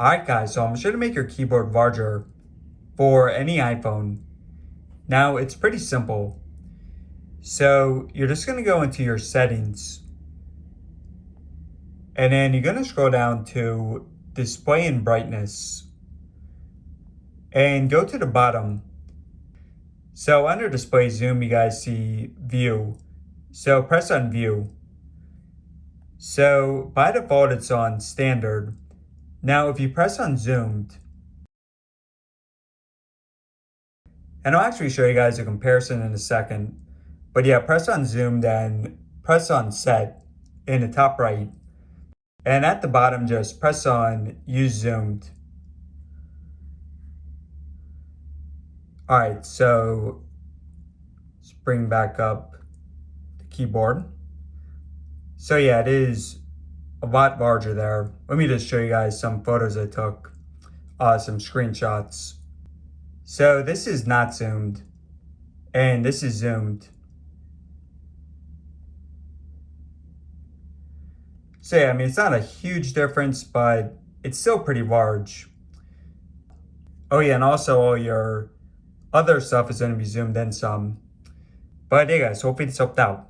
Alright guys, so I'm sure to make your keyboard larger for any iPhone. Now it's pretty simple. So you're just going to go into your settings and then you're going to scroll down to display and brightness and go to the bottom. So under display zoom you guys see view. So press on view. So by default it's on standard. Now if you press on zoomed, and I'll actually show you guys a comparison in a second, but yeah, press on zoom, then press on set in the top right, and at the bottom just press on use zoomed. Alright, so let's bring back up the keyboard. So yeah, it is a lot larger there. Let me just show you guys some photos I took, some screenshots. So this is not zoomed, and this is zoomed. So yeah, I mean, it's not a huge difference, but it's still pretty large. Oh yeah, and also all your other stuff is going to be zoomed in some. But yeah guys, hopefully this helped out.